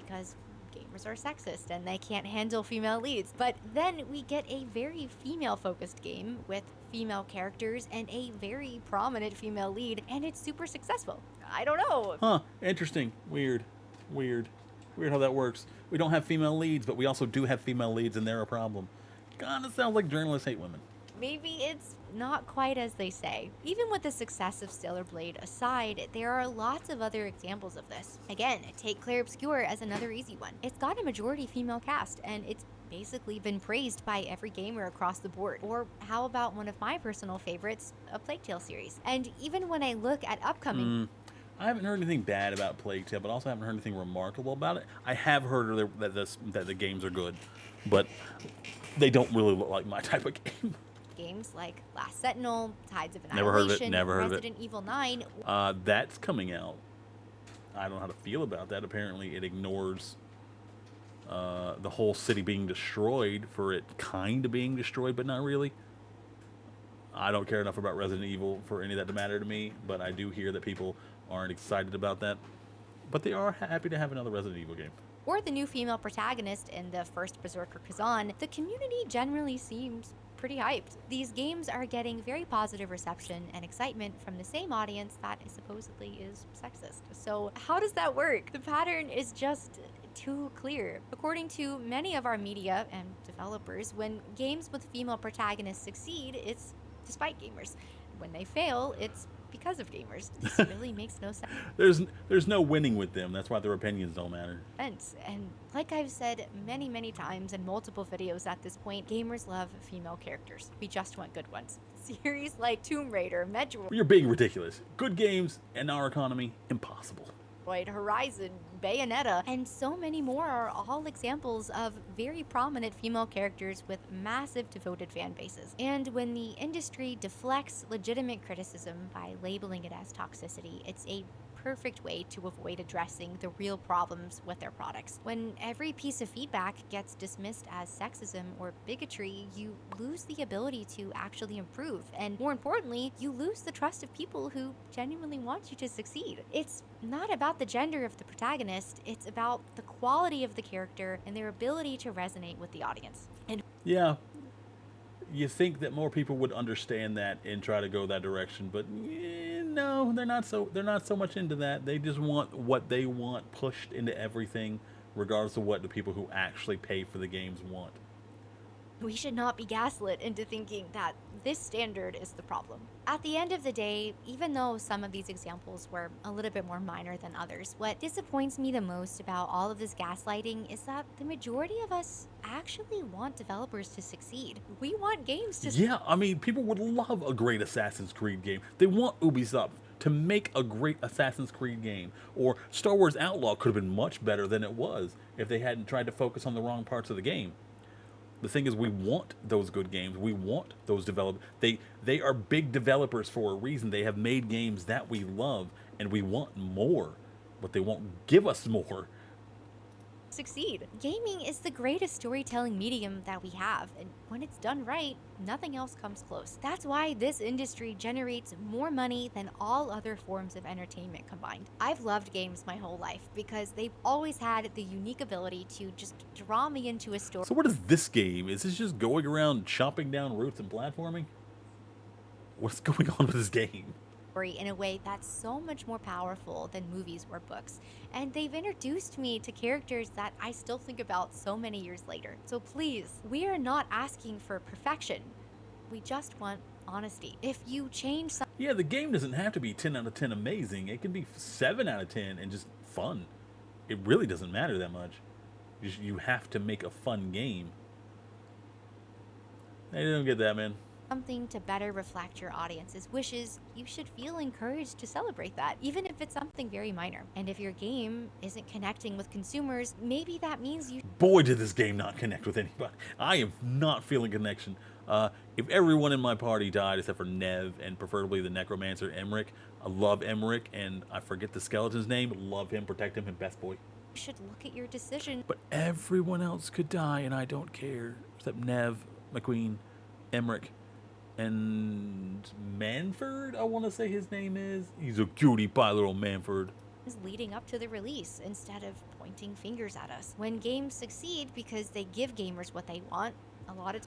because gamers are sexist and they can't handle female leads. But then we get a very female-focused game with female characters and a very prominent female lead, and it's super successful. I don't know. Huh, interesting. Weird how that works. We don't have female leads, but we also do have female leads, and they're a problem. Kinda sounds like journalists hate women. Maybe it's not quite as they say. Even with the success of Stellar Blade aside, there are lots of other examples of this. Again, take Clair Obscur as another easy one. It's got a majority female cast, and it's basically been praised by every gamer across the board. Or how about one of my personal favorites, a Plague Tale series? And even when I look at upcoming I haven't heard anything bad about Plague Tale, but also haven't heard anything remarkable about it. I have heard that the games are good, but they don't really look like my type of game. Games like Last Sentinel, Tides of Never heard of it, Annihilation, never heard of it. Resident Evil 9. That's coming out. I don't know how to feel about that. Apparently, it ignores the whole city being destroyed for it kind of being destroyed, but not really. I don't care enough about Resident Evil for any of that to matter to me, but I do hear that people aren't excited about that. But they are happy to have another Resident Evil game. Or the new female protagonist in the first Berserker Kazan, the community generally seems pretty hyped. These games are getting very positive reception and excitement from the same audience that supposedly is sexist. So how does that work? The pattern is just too clear. According to many of our media and developers, when games with female protagonists succeed, it's despite gamers. When they fail, it's because of gamers. This really makes no sense. There's no winning with them. That's why their opinions don't matter. And like I've said many times in multiple videos at this point, gamers love female characters. We just want good ones. Series like Tomb Raider, Metroid, You're being ridiculous. Good games in our economy, impossible. Horizon, Bayonetta, and so many more are all examples of very prominent female characters with massive devoted fan bases. And when the industry deflects legitimate criticism by labeling it as toxicity, it's a perfect way to avoid addressing the real problems with their products. When every piece of feedback gets dismissed as sexism or bigotry, you lose the ability to actually improve. And more importantly, you lose the trust of people who genuinely want you to succeed. It's not about the gender of the protagonist, it's about the quality of the character and their ability to resonate with the audience. And Yeah, you think that more people would understand that and try to go that direction, but no, they're not so much into that. They just want what they want pushed into everything, regardless of what the people who actually pay for the games want. we should not be gaslit into thinking that this standard is the problem. At the end of the day, even though some of these examples were a little bit more minor than others, what disappoints me the most about all of this gaslighting is that the majority of us actually want developers to succeed. We want games to Yeah, I mean, people would love a great Assassin's Creed game. They want Ubisoft to make a great Assassin's Creed game. Or Star Wars Outlaw could have been much better than it was if they hadn't tried to focus on the wrong parts of the game. The thing is, we want those good games. We want those developed. They are big developers for a reason. They have made games that we love, and we want more, but they won't give us more. succeed. Gaming is the greatest storytelling medium that we have, and when it's done right, nothing else comes close. That's why this industry generates more money than all other forms of entertainment combined. I've loved games my whole life because they've always had the unique ability to just draw me into a story. So what is this game? Is this just going around chopping down roots and platforming? What's going on with this game? In a way that's so much more powerful than movies or books. And they've introduced me to characters that I still think about so many years later. So please, we are not asking for perfection. We just want honesty. If you change something, Yeah, the game doesn't have to be 10 out of 10 amazing. It can be 7 out of 10 and just fun. It really doesn't matter that much. You have to make a fun game. I don't get that, man. to better reflect your audience's wishes, you should feel encouraged to celebrate that, even if it's something very minor. And if your game isn't connecting with consumers, maybe that means you Boy, did this game not connect with anybody. I am not feeling connection. If everyone in my party died except for Nev and preferably the necromancer Emmerich, I love Emmerich and I forget the skeleton's name. Love him, protect him, and best boy. should look at your decision. But everyone else could die and I don't care. Except Nev, McQueen, Emmerich, and Manford, I want to say his name is. He's a cutie pie little Manford. Leading up to the release instead of pointing fingers at us. When games succeed because they give gamers what they want, a lot of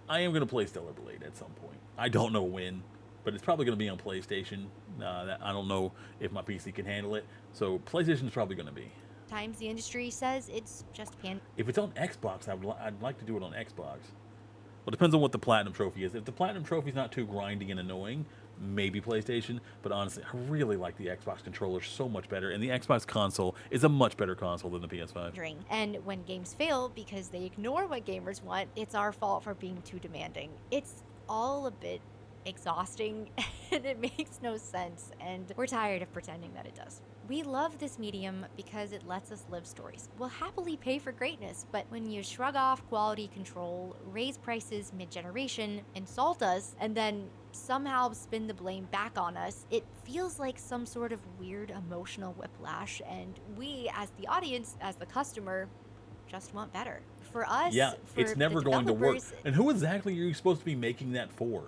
I am going to play Stellar Blade at some point. I don't know when, but it's probably going to be on PlayStation. I don't know if my PC can handle it, so PlayStation is probably going to be. times the industry says it's just If it's on Xbox, I'd like to do it on Xbox. Well, it depends on what the Platinum Trophy is. If the Platinum Trophy is not too grinding and annoying, maybe PlayStation. But honestly, I really like the Xbox controller so much better, and the Xbox console is a much better console than the PS5. And when games fail because they ignore what gamers want, it's our fault for being too demanding. It's all a bit exhausting and it makes no sense, and we're tired of pretending that it does. We love this medium because it lets us live stories. We'll happily pay for greatness, but when you shrug off quality control, raise prices mid-generation, insult us, and then somehow spin the blame back on us, it feels like some sort of weird emotional whiplash, and we, as the audience, as the customer, just want better. For us, Yeah, for it's never the going to work. developers, And who exactly are you supposed to be making that for?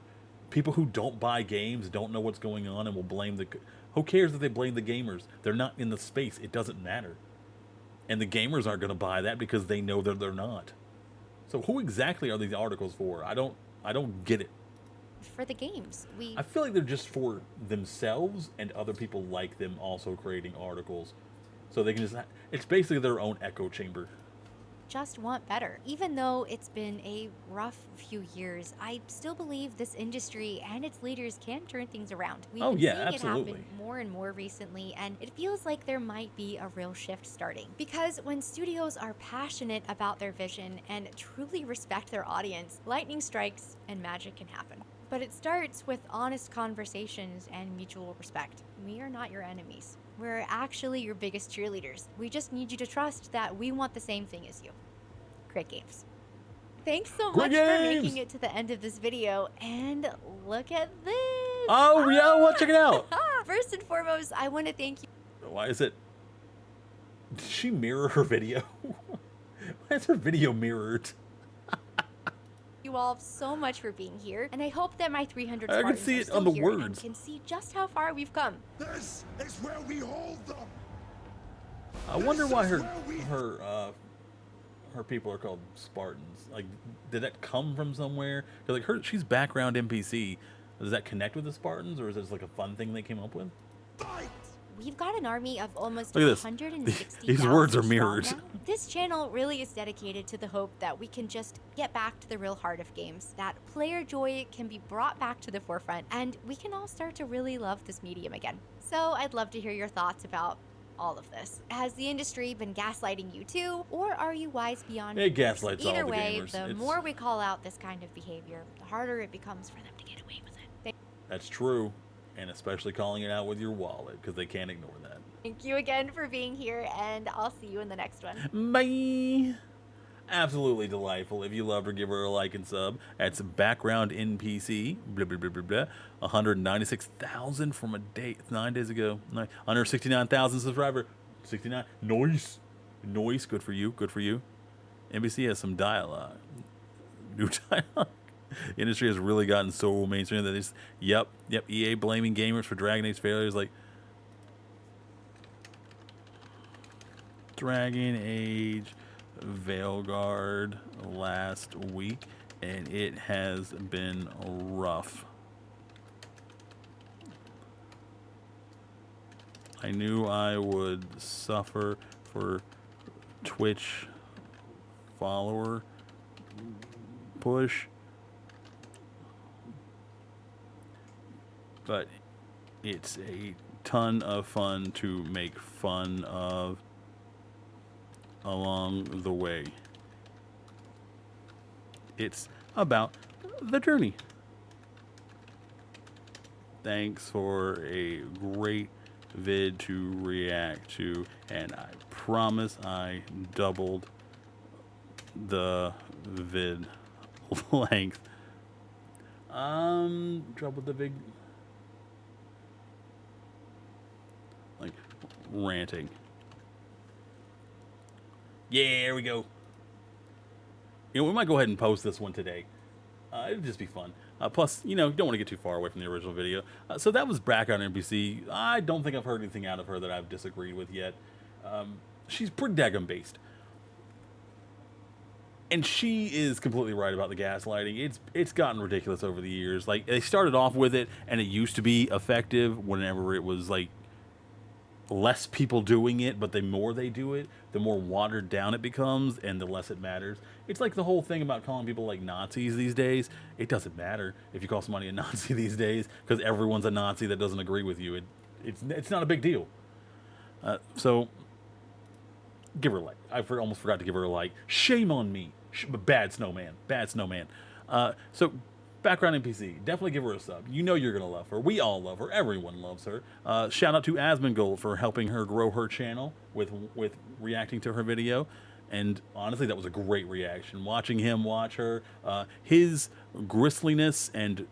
People who don't buy games, don't know what's going on, and will blame the. Who cares if they blame the gamers? They're not in the space. It doesn't matter. And the gamers aren't going to buy that because they know that they're not. So who exactly are these articles for? I don't get it. for the games, we I feel like they're just for themselves and other people like them also creating articles. So they can just. It's basically their own echo chamber. just want better. Even though it's been a rough few years, I still believe this industry and its leaders can turn things around. We've Oh, been yeah, seeing absolutely. it happen more and more recently, and it feels like there might be a real shift starting. Because when studios are passionate about their vision and truly respect their audience, lightning strikes and magic can happen. But it starts with honest conversations and mutual respect. We are not your enemies. We're actually your biggest cheerleaders. We just need you to trust that we want the same thing as you. Great games. Thanks so Great much for games! making it to the end of this video, and look at this! Oh, yeah, well, check it out. First and foremost, I want to thank you Why is it? Did she mirror her video? Why is her video mirrored? all so much for being here, and I hope that my 300 I can Spartans see are it still on the here and words. can see just how far we've come. This is where we hold them. I wonder why This is her where we- her people are called Spartans. Like, did that come from somewhere? 'Cause, like, she's background NPC. Does that connect with the Spartans, or is it just like a fun thing they came up with? Fight! We've got an army of almost Look at this. 160,000 These words are strong mirrored. now. This channel really is dedicated to the hope that we can just get back to the real heart of games, that player joy can be brought back to the forefront, and we can all start to really love this medium again. So I'd love to hear your thoughts about all of this. Has the industry been gaslighting you too, or are you wise beyond It years? gaslights all Either the way, gamers. the It's- more we call out this kind of behavior, the harder it becomes for them to get away with it. That's true, and especially calling it out with your wallet, because they can't ignore that. Thank you again for being here, and I'll see you in the next one. Bye. Absolutely delightful. If you loved her, give her a like and sub. That's background NPC. Blah blah blah blah blah. 196,000 from a day 9 days ago. 169,000 subscriber. 69. Nice. Nice. Good for you. Good for you. NBC has some dialogue. New dialogue. The industry has really gotten so mainstream that it's yep. EA blaming gamers for Dragon Age failures. Like Dragon Age Veilguard last week, and it has been rough. I knew I would suffer for Twitch follower push, but it's a ton of fun to make fun of along the way. It's about the journey. Thanks for a great vid to react to, and I promise I doubled the vid length. Doubled the vid, like ranting. Yeah, here we go. You know, we might go ahead and post this one today. It'll just be fun. Plus, you know, you don't want to get too far away from the original video. So that was background NPC. I don't think I've heard anything out of her that I've disagreed with yet. She's pretty daggum based. And she is completely right about the gaslighting. It's gotten ridiculous over the years. Like, they started off with it, and it used to be effective whenever it was, like, less people doing it, but the more they do it, the more watered down it becomes, and the less it matters. It's like the whole thing about calling people like Nazis these days. It doesn't matter if you call somebody a Nazi these days, because everyone's a Nazi that doesn't agree with you. It's not a big deal. So give her a like. I almost forgot to give her a like. Shame on me. Bad snowman. Bad snowman. So Background NPC, definitely give her a sub. You know you're gonna love her. We all love her. Everyone loves her. Shout out to Asmongold for helping her grow her channel with reacting to her video. And honestly, that was a great reaction. Watching him watch her, his gristliness and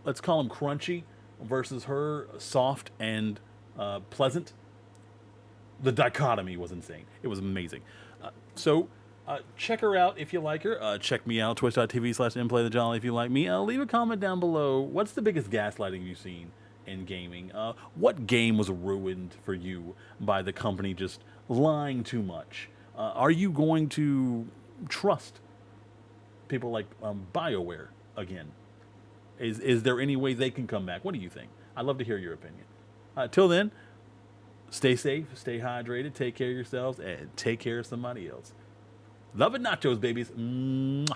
let's call him crunchy versus her soft and pleasant. The dichotomy was insane. It was amazing. So check her out if you like her. Check me out, twitch.tv/implaythejolly if you like me. Leave a comment down below. What's the biggest gaslighting you've seen in gaming? What game was ruined for you by the company just lying too much? Are you going to trust people like BioWare again? Is there any way they can come back? What do you think? I'd love to hear your opinion. Till then, stay safe, stay hydrated, take care of yourselves, and take care of somebody else. Love and nachos, babies. Mwah.